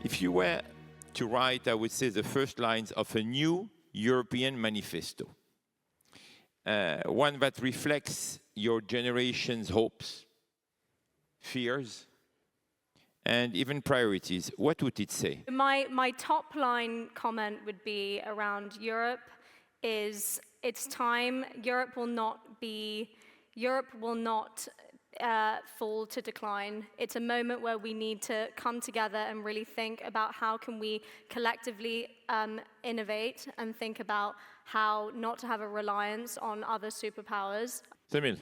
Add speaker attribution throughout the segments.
Speaker 1: If you were to write, I would say, the first lines of a new European manifesto, one that reflects your generation's hopes, fears, and even priorities, what would it say?
Speaker 2: My top line comment would be around Europe is it's time. Europe will not fall to decline. It's a moment where we need to come together and really think about how can we collectively innovate and think about how not to have a reliance on other superpowers.
Speaker 1: Semil.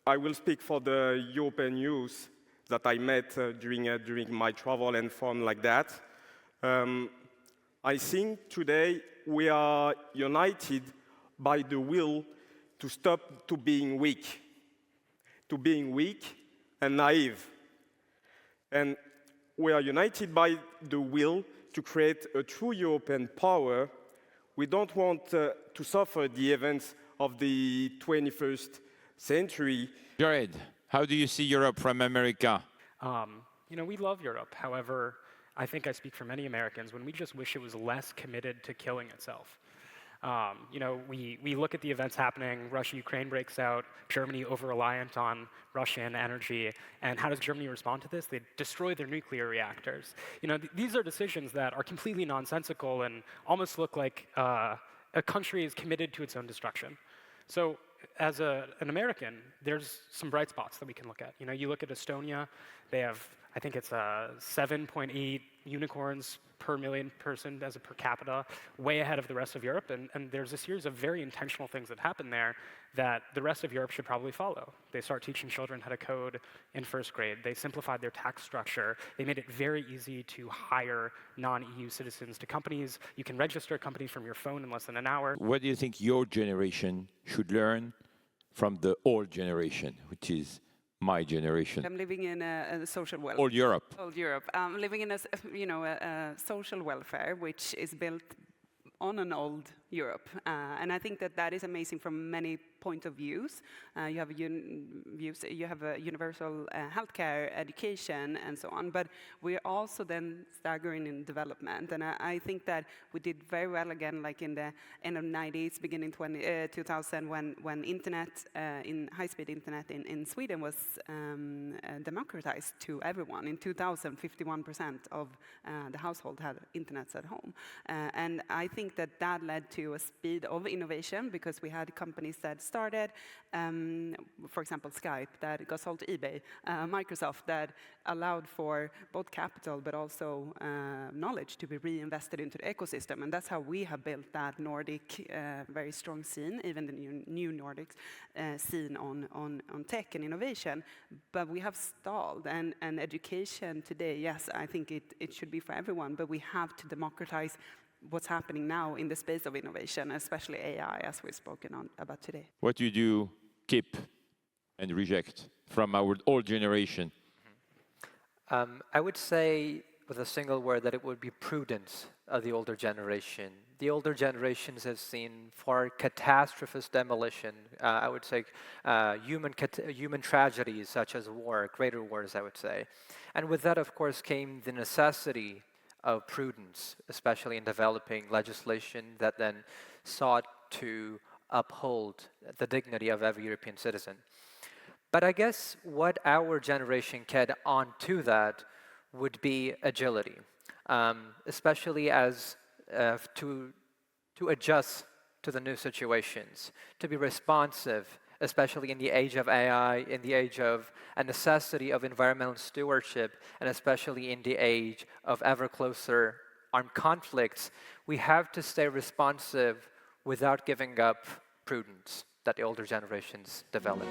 Speaker 3: I will speak for the European youth that I met during my travel and fun like that. I think today we are united by the will to stop to being weak and naive. And we are united by the will to create a true European power. We don't want to suffer the events of the 21st century.
Speaker 1: Jared, how do you see Europe from America?
Speaker 4: We love Europe. However, I think I speak for many Americans when we just wish it was less committed to killing itself. We look at the events happening, Russia-Ukraine breaks out, Germany over-reliant on Russian energy, and how does Germany respond to this? They destroy their nuclear reactors. These are decisions that are completely nonsensical and almost look like a country is committed to its own destruction. So as an American, there's some bright spots that we can look at. You look at Estonia, they have, I think it's 7.8 unicorns per million person as a per capita, way ahead of the rest of Europe. And there's a series of very intentional things that happen there that the rest of Europe should probably follow. They start teaching children how to code in first grade. They simplified their tax structure. They made it very easy to hire non-EU citizens to companies. You can register a company from your phone in less than an hour.
Speaker 1: What do you think your generation should learn from the old generation, which is my generation?
Speaker 5: I'm living in a social welfare.
Speaker 1: Old Europe.
Speaker 5: Old Europe. I'm living in a social welfare which is built on an old Europe, and I think that is amazing from many point of views. You have a universal healthcare, education, and so on. But we're also then staggering in development, and I think that we did very well again, like in the end of 90s, beginning 2000, when internet, in high-speed internet in Sweden was democratized to everyone. In 2000, 51% of the household had internets at home, and I think that led to a speed of innovation because we had companies that started, for example, Skype that got sold to eBay, Microsoft that allowed for both capital but also knowledge to be reinvested into the ecosystem. And that's how we have built that Nordic very strong scene, even the new Nordic scene on tech and innovation. But we have stalled, and education today, yes, I think it should be for everyone, but we have to democratize what's happening now in the space of innovation, especially AI, as we've spoken about today.
Speaker 1: What do you keep and reject from our old generation?
Speaker 6: I would say, with a single word, that it would be prudence of the older generation. The older generations have seen far catastrophist demolition. I would say human tragedies such as war, greater wars, I would say. And with that, of course, came the necessity of prudence, especially in developing legislation that then sought to uphold the dignity of every European citizen. But I guess what our generation can add on to that would be agility, especially as to adjust to the new situations, to be responsive, especially in the age of AI, in the age of a necessity of environmental stewardship, and especially in the age of ever closer armed conflicts. We have to stay responsive without giving up prudence that the older generations developed.